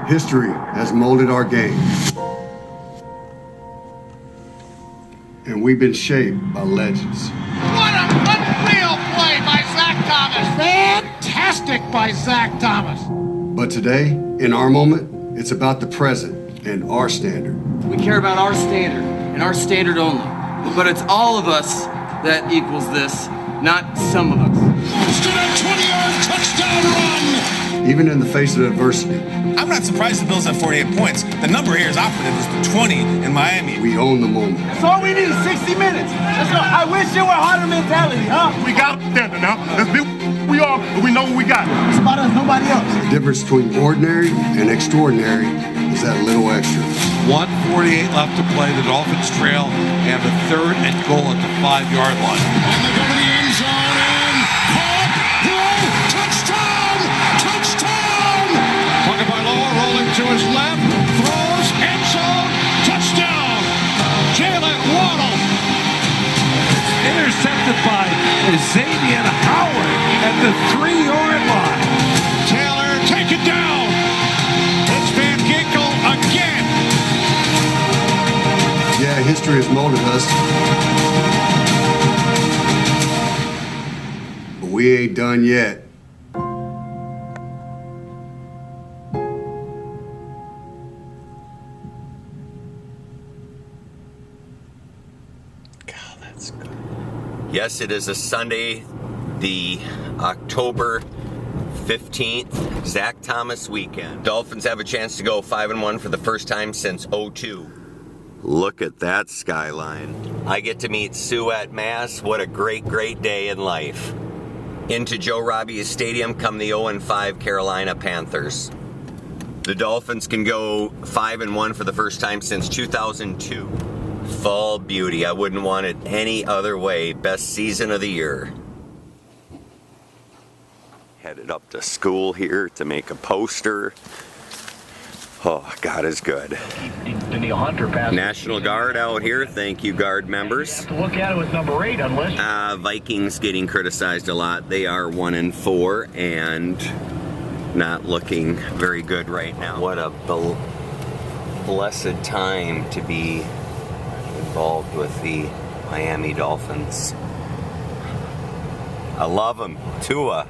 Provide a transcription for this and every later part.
History has molded our game. And we've been shaped by legends. What an unreal play by Zach Thomas. Fantastic by Zach Thomas. But today, in our moment, it's about the present and our standard. We care about our standard and our standard only. But it's all of us that equals this, not some of us. Posted a 20-yard touchdown run. Even in the face of adversity, I'm not surprised the Bills have 48 points. The number here is operative is 20 in Miami. we own the moment. That's all we need is 60 minutes. Let's go. I wish it were harder mentality, huh? We got standing now. Let's be we are, and we know what we got. It's about us, nobody else. The difference between ordinary and extraordinary is that little extra. 1:48 left to play. The Dolphins trail and the 3rd and goal at the 5-yard line. And they go to the end zone and caught. Throw. Touchdown. Touchdown. Pocket by Lower, rolling to his left. Throws. End zone. Touchdown. Jalen Waddle. Intercepted by Xavier Howard at the 3-yard line. Taylor, take it down. It's Van Ginkel again. Yeah, history has molded us. But we ain't done yet. Yes, it is a Sunday, the October 15th, Zach Thomas weekend. Dolphins have a chance to go 5-1 for the first time since '02. Look at that skyline. I get to meet Sue at Mass. What a great, great day in life. Into Joe Robbie Stadium come the 0-5 Carolina Panthers. The Dolphins can go 5-1 for the first time since 2002. Fall beauty. I wouldn't want it any other way. Best season of the year. Headed up to school here to make a poster. Oh, God is good. National Guard out here. Thank you, Guard members. Look at it with number 8 unless. Vikings getting criticized a lot. They are 1-4 and not looking very good right now. What a blessed time to be involved with the Miami Dolphins. I love them. Tua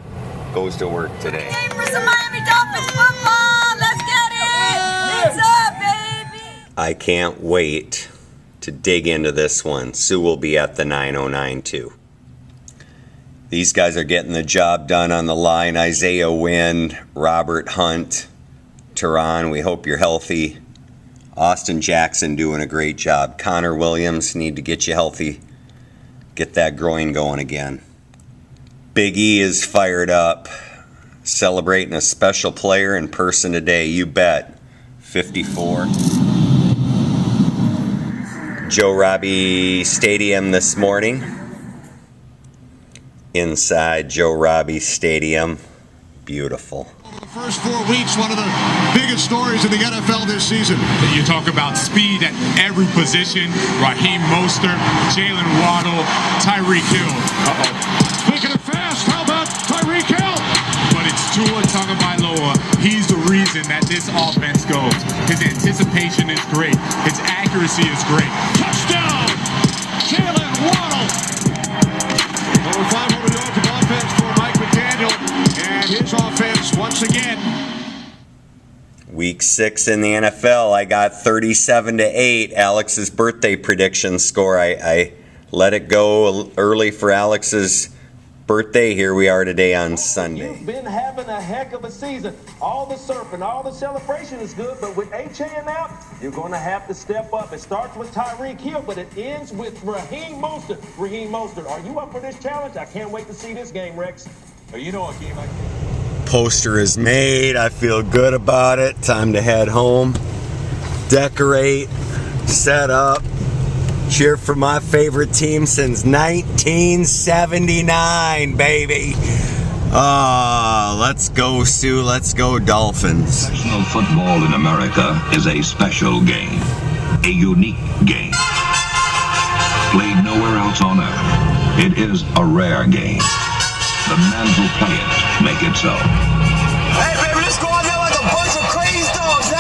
goes to work today. Game for some Miami Dolphins football. Let's get it. It's up, baby. I can't wait to dig into this one. Sue will be at the 909 too. These guys are getting the job done on the line. Isaiah Wynn, Robert Hunt, Tehran, we hope you're healthy. Austin Jackson doing a great job. Connor Williams, need to get you healthy. Get that groin going again. Big E is fired up. Celebrating a special player in person today, you bet. 54. Joe Robbie Stadium this morning. Inside Joe Robbie Stadium. Beautiful. The first 4 weeks, one of the biggest stories in the NFL this season. You talk about speed at every position. Raheem Mostert, Jalen Waddle, Tyreek Hill. Speaking of fast, how about Tyreek Hill? But it's Tua Tagovailoa. He's the reason that this offense goes. His anticipation is great. His accuracy is great. Touchdown, Jalen Waddle. Over 500 yards of offense for Mike McDaniel and his offense once again. Week 6 in the NFL, I got 37-8. Alex's birthday prediction score. I let it go early for Alex's birthday. Here we are today on Sunday. You've been having a heck of a season. All the surfing, all the celebration is good, but with Achane out, you're going to have to step up. It starts with Tyreek Hill, but it ends with Raheem Mostert. Raheem Mostert, are you up for this challenge? I can't wait to see this game, Rex. You know what game I Poster is made. I feel good about it. Time to head home. Decorate. Set up. Cheer for my favorite team since 1979, baby. Let's go, Sue. Let's go, Dolphins. Professional football in America is a special game, a unique game, played nowhere else on earth. It is a rare game. The men who play it make it so. Hey, baby, let's go out there like a bunch of crazy dogs.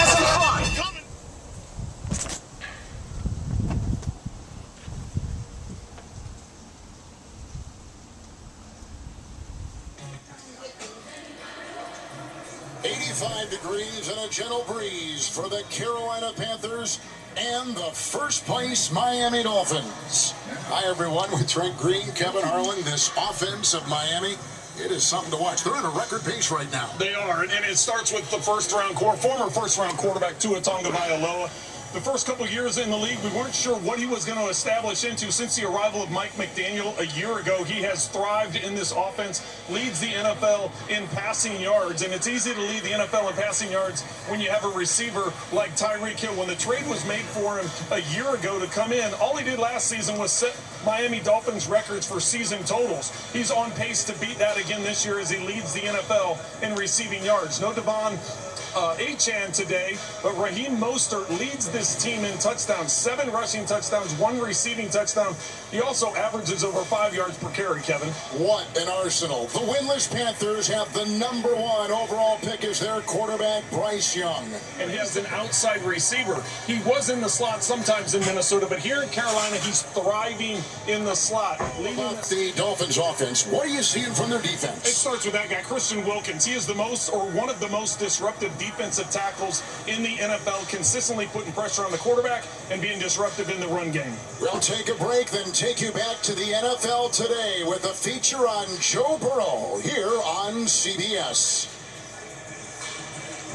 85 degrees and a gentle breeze for the Carolina Panthers and the first place Miami Dolphins. Hi, everyone. With Trent Green, Kevin Harlan, this offense of Miami, it is something to watch. They're at a record pace right now. They are, and it starts with the former first-round quarterback Tua Tagovailoa. The first couple years in the league, we weren't sure what he was going to establish into. Since the arrival of Mike McDaniel a year ago, he has thrived in this offense, leads the NFL in passing yards, and it's easy to lead the NFL in passing yards when you have a receiver like Tyreek Hill. When the trade was made for him a year ago to come in, all he did last season was set Miami Dolphins records for season totals. He's on pace to beat that again this year as he leads the NFL in receiving yards. No Devon Achane today, but Raheem Mostert leads this team in touchdowns, 7 rushing touchdowns, 1 receiving touchdown. He also averages over 5 yards per carry, Kevin. What an arsenal. The winless Panthers have the #1 overall pick as their quarterback, Bryce Young. And he has an outside receiver. He was in the slot sometimes in Minnesota, but here in Carolina, he's thriving in the slot. About the Dolphins offense, what are you seeing from their defense? It starts with that guy, Christian Wilkins. He is the most, or one of the most disruptive defensive tackles in the NFL, consistently putting pressure on the quarterback and being disruptive in the run game. We'll take a break, then take you back to the NFL today with a feature on Joe Burrow here on CBS.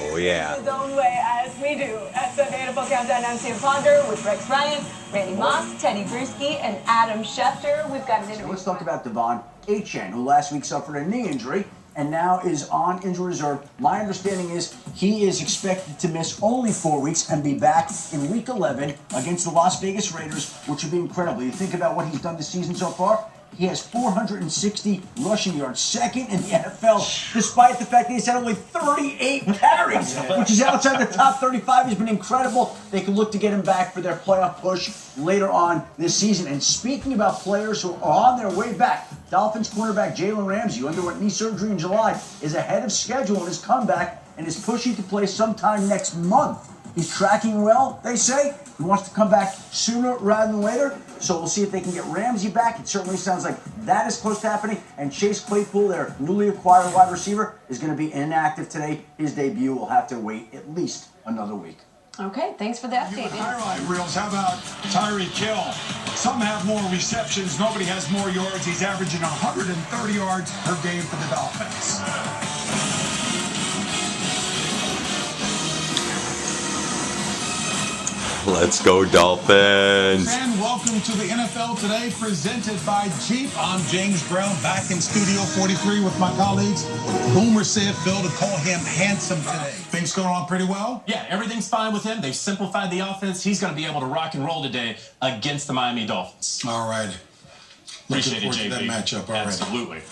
Oh, yeah. His own way, as we do. At the NFL Countdown, I'm Sam Ponder with Rex Ryan, Randy Moss, Teddy Bruschi, and Adam Schefter. We've got an interview. So let's talk about Devon Achane, who last week suffered a knee injury and now is on injury reserve. My understanding is he is expected to miss only 4 weeks and be back in Week 11 against the Las Vegas Raiders, which would be incredible. You think about what he's done this season so far. He has 460 rushing yards, second in the NFL, despite the fact that he's had only 38 carries, which is outside the top 35. He's been incredible. They can look to get him back for their playoff push later on this season. And speaking about players who are on their way back, Dolphins cornerback Jalen Ramsey, who underwent knee surgery in July, is ahead of schedule in his comeback and is pushing to play sometime next month. He's tracking well, they say. He wants to come back sooner rather than later. So we'll see if they can get Ramsey back. It certainly sounds like that is close to happening. And Chase Claypool, their newly acquired wide receiver, is going to be inactive today. His debut will have to wait at least another week. Okay, thanks for the update. Highlight reels. How about Tyreek Hill? Some have more receptions. Nobody has more yards. He's averaging 130 yards per game for the Dolphins. Let's go, Dolphins. And welcome to the NFL Today, presented by Jeep. I'm James Brown, back in Studio 43 with my colleagues. Boomer said Phil to call him handsome today. Things going on pretty well? Yeah, everything's fine with him. They've simplified the offense. He's going to be able to rock and roll today against the Miami Dolphins. All right. Appreciate it, JB. That matchup already. Absolutely.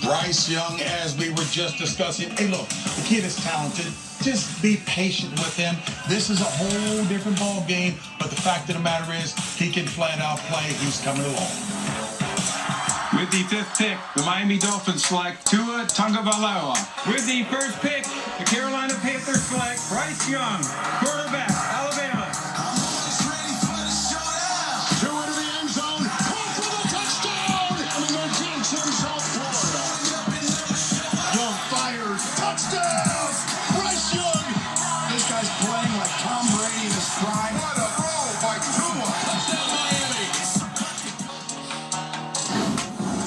Bryce Young, as we were just discussing. Hey, look, the kid is talented. Just be patient with him. This is a whole different ball game, but the fact of the matter is he can flat out play. He's coming along. With the 5th pick, the Miami Dolphins select Tua Tagovailoa. With the 1st pick, the Carolina Panthers select Bryce Young, quarterback, Alabama.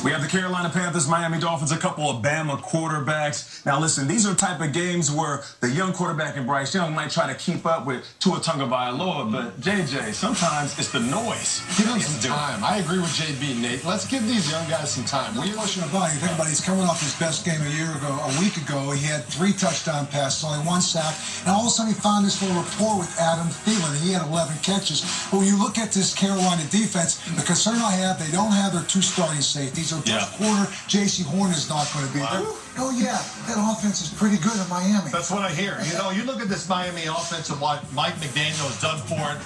We have the Carolina Panthers, Miami Dolphins, a couple of Bama quarterbacks. Now, listen, these are the type of games where the young quarterback in Bryce Young might try to keep up with Tua Tagovailoa, but JJ, sometimes it's the noise. Give them some time. I agree with JB, Nate. Let's give these young guys some time. No question about it. You think about it, he's coming off his best game a week ago. He had 3 touchdown passes, only 1 sack, and all of a sudden he found this little rapport with Adam Thielen. He had 11 catches. But when you look at this Carolina defense, the concern I have, they don't have their 2 starting safeties. Their first quarter, J.C. Horn is not going to be there. Oh, yeah, that offense is pretty good in Miami. That's what I hear. You know, you look at this Miami offense and what Mike McDaniel has done for it.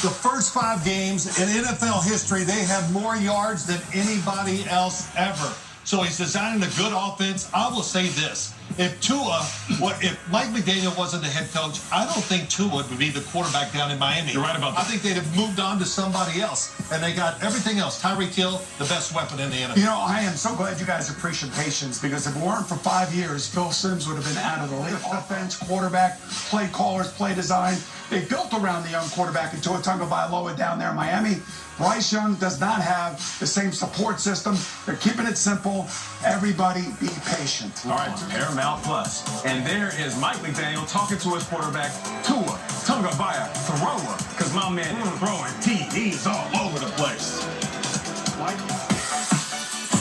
The first 5 games in NFL history, they have more yards than anybody else ever. So he's designing a good offense. I will say this. If Mike McDaniel wasn't the head coach, I don't think Tua would be the quarterback down in Miami. You're right about that. I think they'd have moved on to somebody else, and they got everything else. Tyreek Hill, the best weapon in the NFL. You know, I am so glad you guys appreciate patience, because if it weren't for 5 years, Phil Simms would have been out of the league. Offense, quarterback, play callers, play design. They built around the young quarterback in Tua Tagovailoa down there in Miami. Bryce Young does not have the same support system. They're keeping it simple. Everybody be patient. All right, Paramount Plus. And there is Mike McDaniel talking to his quarterback, Tua Tagovailoa, because my man is throwing TDs all over the place.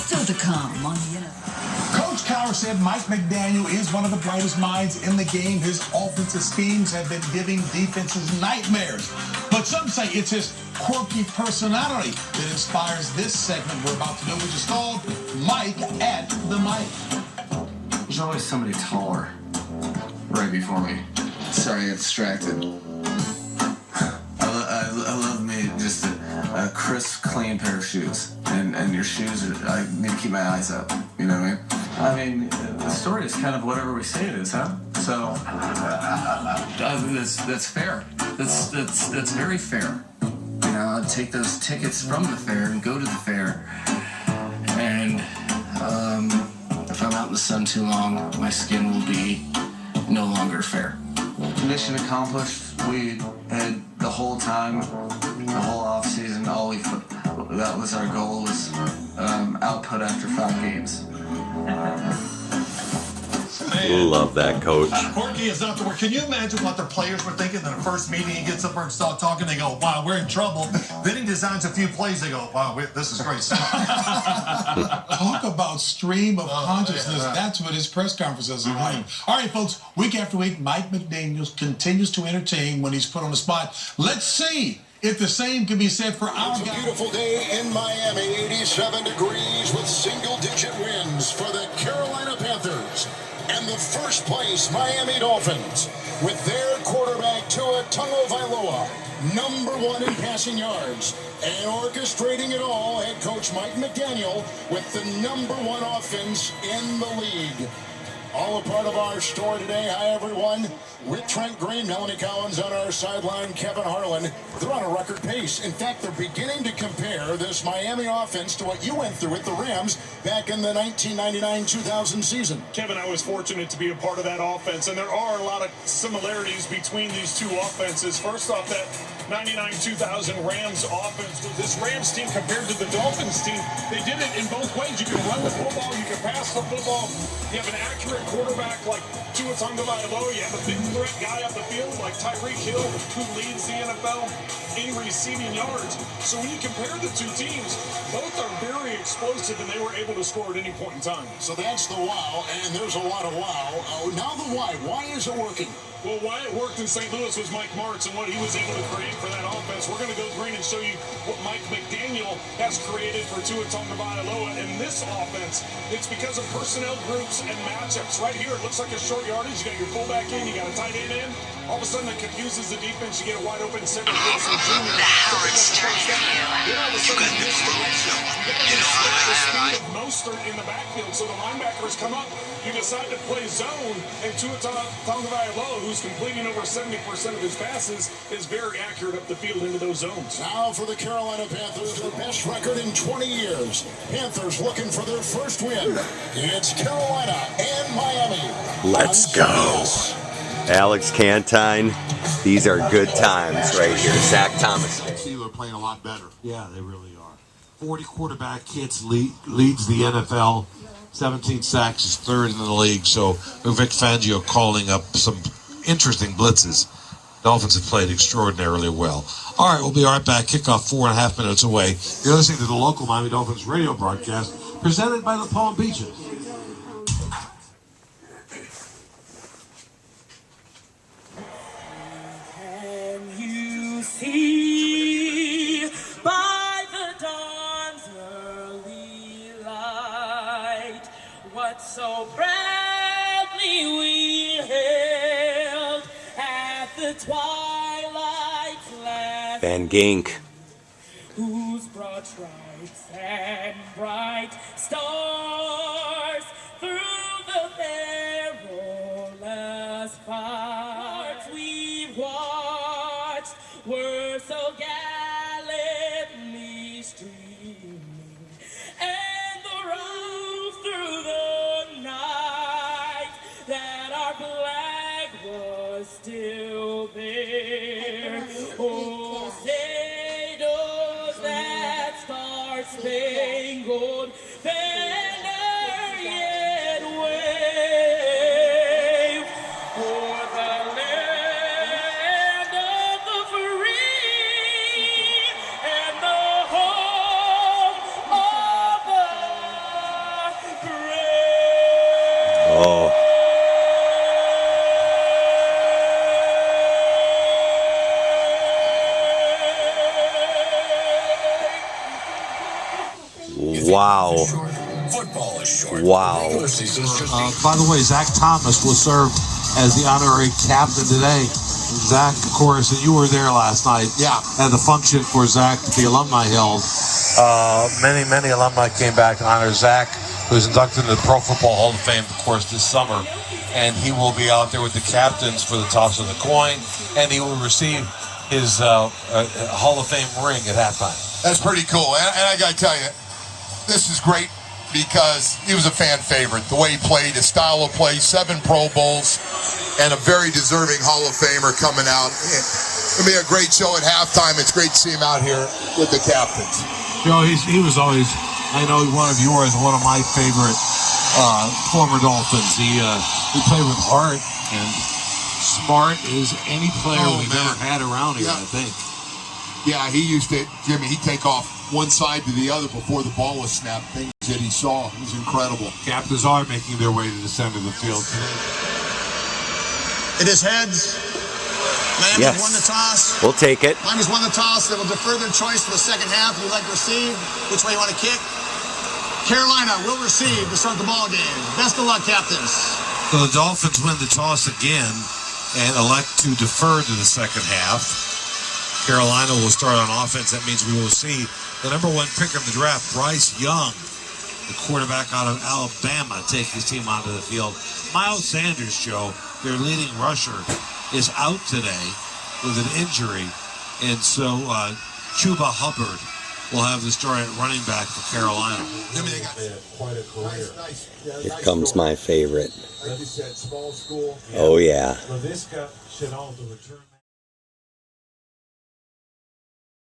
Still to come on the NFL. Coach Cowher said Mike McDaniel is one of the brightest minds in the game. His offensive schemes have been giving defenses nightmares. But some say it's his quirky personality that inspires this segment we're about to do, which is called Mike at the Mic. There's always somebody taller right before me. Sorry, I got distracted. I love me just a crisp, clean pair of shoes. And your shoes, I need to keep my eyes up. You know what I mean? I mean, the story is kind of whatever we say it is, huh? So, that's fair. That's very fair. You know, I'd take those tickets from the fair and go to the fair. And if I'm out in the sun too long, my skin will be no longer fair. Mission accomplished. We had the whole time, the whole off season, that was our goal, was output after 5 games. Love that, Coach. Quirky is not the word. Can you imagine what the players were thinking in the first meeting? He gets up there and starts talking. They go, wow, we're in trouble. Then he designs a few plays. They go, wow, this is great stuff. Talk about stream of consciousness. Yeah. That's what his press conferences are like. All right, folks, week after week, Mike McDaniel continues to entertain when he's put on the spot. Let's see if the same can be said for our It's a beautiful day in Miami, 87 degrees with single-digit wins for the Carolina Panthers and the first place Miami Dolphins with their quarterback Tua Tagovailoa, #1 in passing yards, and orchestrating it all, head coach Mike McDaniel with the #1 offense in the league. All a part of our story today. Hi, everyone. With Trent Green, Melanie Collins on our sideline, Kevin Harlan. They're on a record pace. In fact, they're beginning to compare this Miami offense to what you went through with the Rams back in the 1999-2000 season. Kevin, I was fortunate to be a part of that offense, and there are a lot of similarities between these two offenses. First off, that 99-2000 Rams offense, this Rams team compared to the Dolphins team, they did it in both ways. You can run the football, you can pass the football. You have an accurate quarterback like Tua Tagovailoa. You have a big threat guy up the field like Tyreek Hill, who leads the NFL in receiving yards. So when you compare the two teams, both are very explosive, and they were able to score at any point in time. So that's the wow, and there's a lot of wow. Now the why. Why is it working? Well, why it worked in St. Louis was Mike Martz and what he was able to create for that offense. We're going to go green and show you what Mike McDaniel has created for Tua Tagovailoa in this offense. It's because of personnel groups and matchups. Right here, it looks like a short yardage. You got your fullback in, you got a tight end in. All of a sudden, it confuses the defense. You get a wide open Cedric Wilson Jr. The Howard Stern You got the speed of Mostert in the backfield, so the linebackers come up. You decide to play zone, and Tua Tagovailoa, who's completing over 70% of his passes, is very accurate up the field into those zones. Now for the Carolina Panthers, the best record in 20 years. Panthers looking for their first win. It's Carolina and Miami. Let's go. Alex Cantine, these are good times right here. Zach Thomas. They're playing a lot better. Yeah, they really are. 40 quarterback hits, leads the NFL. 17 sacks, is third in the league. So Vic Fangio calling up some interesting blitzes. Dolphins have played extraordinarily well. All right, we'll be right back. Kickoff 4.5 minutes away. You're listening to the local Miami Dolphins radio broadcast presented by the Palm Beaches. Can you see by the dawn's early light what so proudly we hailed at the twilight's last Van Gink. whose broad stripes and bright stars through the perilous fight we watched were so gallantly streaming, and the road through the night that our flag was still there. Oh, say does that star-spangled banner yet wave for the land of the free and the home of the brave? Oh. Wow. Football is short. Wow. By the way, Zach Thomas was served as the honorary captain today. Zach, of course, and you were there last night. Yeah. At the function for Zach that the alumni held. Many alumni came back to honor Zach, who was inducted into the Pro Football Hall of Fame, of course, this summer. And he will be out there with the captains for the toss of the coin, and he will receive his Hall of Fame ring at halftime. That's pretty cool. And I got to tell you, this is great because he was a fan favorite. The way he played, his style of play, 7 Pro Bowls, and a very deserving Hall of Famer coming out. It'll be a great show at halftime. It's great to see him out here with the captains. You know, he was always, I know one of yours, one of my favorite former Dolphins. He played with heart and smart as any player we've ever had around here, I think. Yeah, he used to, Jimmy, he'd take off one side to the other before the ball was snapped. Things that he saw was incredible. Captains are making their way to the center of the field today. It is heads. Miami Yes. won the toss. We'll take it. Miami's won the toss. They will defer their choice for the second half. You'd like to receive. Which way you want to kick? Carolina will receive to start the ball game. Best of luck, captains. So the Dolphins win the toss again and elect to defer to the second half. Carolina will start on offense. That means we will see the number 1 pick of the draft, Bryce Young, the quarterback out of Alabama, take his team onto the field. Miles Sanders, Joe, their leading rusher, is out today with an injury. And so Chuba Hubbard will have the start at running back for Carolina. Quite a career. Here comes my favorite. Like you said, small school. Oh, yeah. LaVisca should all return.